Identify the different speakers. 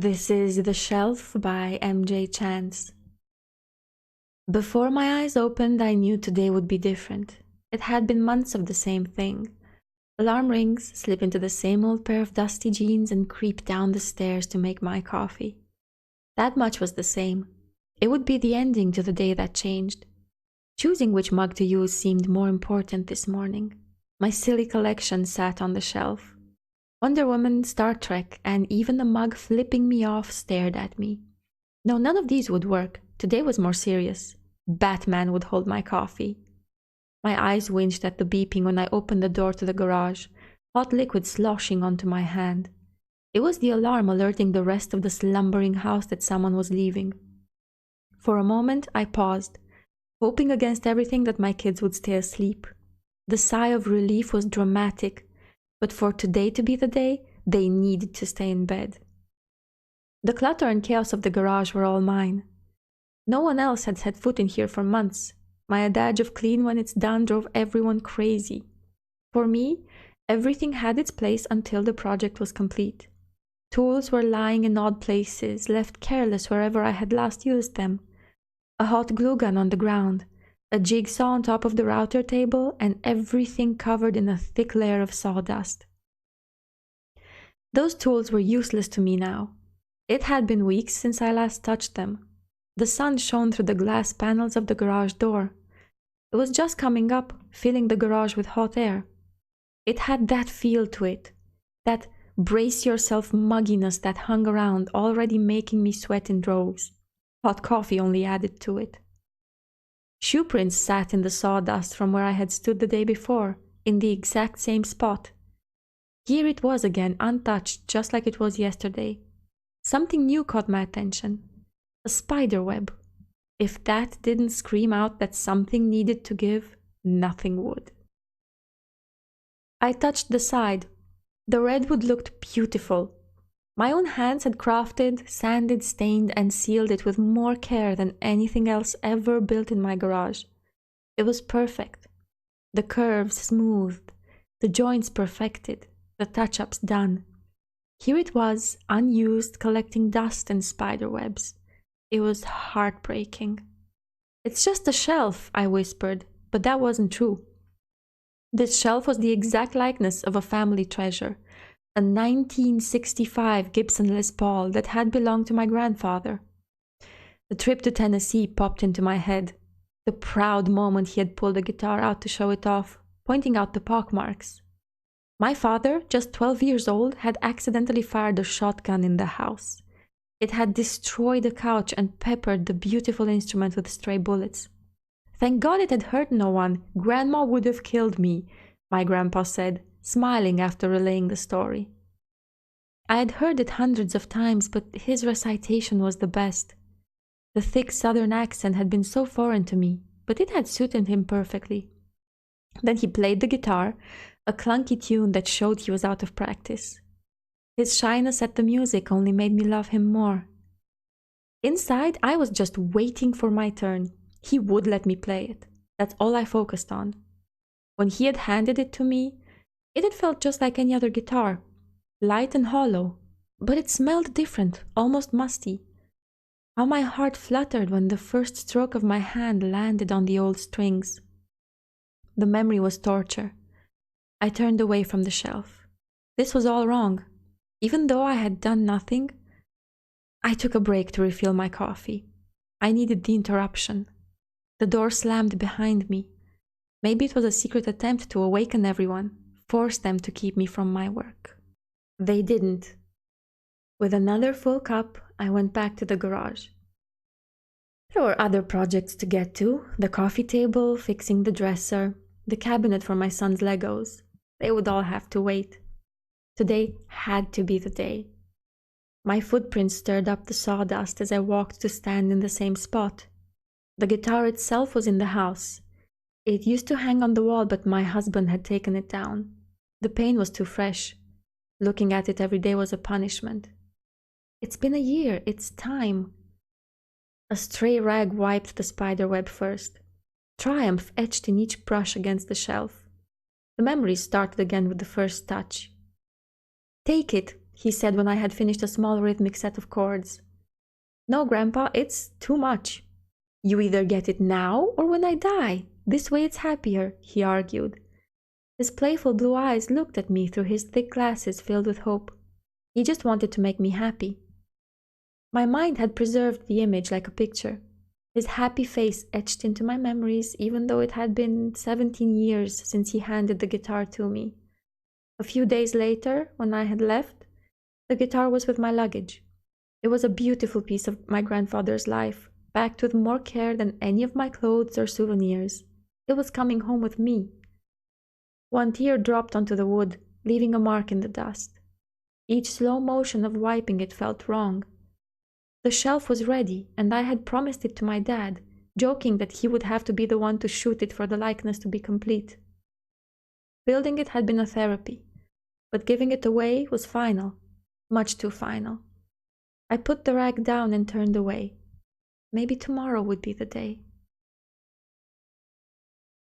Speaker 1: This is The Shelf by MJ Chance. Before my eyes opened, I knew today would be different. It had been months of the same thing. Alarm rings, slip into the same old pair of dusty jeans, and creep down the stairs to make my coffee. That much was the same. It would be the ending to the day that changed. Choosing which mug to use seemed more important this morning. My silly collection sat on the shelf. Wonder Woman, Star Trek, and even the mug flipping me off stared at me. No, none of these would work. Today was more serious. Batman would hold my coffee. My eyes winced at the beeping when I opened the door to the garage, hot liquid sloshing onto my hand. It was the alarm alerting the rest of the slumbering house that someone was leaving. For a moment, I paused, hoping against everything that my kids would stay asleep. The sigh of relief was dramatic, but for today to be the day, they needed to stay in bed. The clutter and chaos of the garage were all mine. No one else had set foot in here for months. My adage of clean when it's done drove everyone crazy. For me, everything had its place until the project was complete. Tools were lying in odd places, left careless wherever I had last used them. A hot glue gun on the ground, a jigsaw on top of the router table, and everything covered in a thick layer of sawdust. Those tools were useless to me now. It had been weeks since I last touched them. The sun shone through the glass panels of the garage door. It was just coming up, filling the garage with hot air. It had that feel to it, that brace yourself mugginess that hung around, already making me sweat in droves. Hot coffee only added to it. Shoe prints sat in the sawdust from where I had stood the day before, in the exact same spot. Here it was again, untouched, just like it was yesterday. Something new caught my attention. A spider web. If that didn't scream out that something needed to give, nothing would. I touched the side. The redwood looked beautiful. My own hands had crafted, sanded, stained, and sealed it with more care than anything else ever built in my garage. It was perfect. The curves smoothed, the joints perfected, the touch-ups done. Here it was, unused, collecting dust and spider webs. It was heartbreaking. "It's just a shelf," I whispered, but that wasn't true. This shelf was the exact likeness of a family treasure, a 1965 Gibson Les Paul that had belonged to my grandfather. The trip to Tennessee popped into my head, the proud moment he had pulled the guitar out to show it off, pointing out the pockmarks. My father, just 12 years old, had accidentally fired a shotgun in the house. It had destroyed the couch and peppered the beautiful instrument with stray bullets. "Thank God it had hurt no one. Grandma would have killed me," my grandpa said, smiling after relaying the story. I had heard it hundreds of times, but his recitation was the best. The thick southern accent had been so foreign to me, but it had suited him perfectly. Then he played the guitar, a clunky tune that showed he was out of practice. His shyness at the music only made me love him more. Inside, I was just waiting for my turn. He would let me play it. That's all I focused on. When he had handed it to me, it had felt just like any other guitar, light and hollow, but it smelled different, almost musty. How my heart fluttered when the first stroke of my hand landed on the old strings. The memory was torture. I turned away from the shelf. This was all wrong. Even though I had done nothing, I took a break to refill my coffee. I needed the interruption. The door slammed behind me. Maybe it was a secret attempt to awaken everyone, force them to keep me from my work. They didn't. With another full cup, I went back to the garage. There were other projects to get to: the coffee table, fixing the dresser, the cabinet for my son's Legos. They would all have to wait. Today had to be the day. My footprints stirred up the sawdust as I walked to stand in the same spot. The guitar itself was in the house. It used to hang on the wall, but my husband had taken it down. The pain was too fresh. Looking at it every day was a punishment. It's been a year. It's time. A stray rag wiped the spider web first. Triumph etched in each brush against the shelf. The memories started again with the first touch. "Take it," he said when I had finished a small rhythmic set of chords. No, Grandpa, it's too much. You either get it now or when I die. This way it's happier, he argued. His playful blue eyes looked at me through his thick glasses filled with hope. He just wanted to make me happy. My mind had preserved the image like a picture. His happy face etched into my memories, even though it had been 17 years since he handed the guitar to me. A few days later, when I had left, the guitar was with my luggage. It was a beautiful piece of my grandfather's life, packed with more care than any of my clothes or souvenirs. It was coming home with me. One tear dropped onto the wood, leaving a mark in the dust. Each slow motion of wiping it felt wrong. The shelf was ready, and I had promised it to my dad, joking that he would have to be the one to shoot it for the likeness to be complete. Building it had been a therapy, but giving it away was final, much too final. I put the rag down and turned away. Maybe tomorrow would be the day.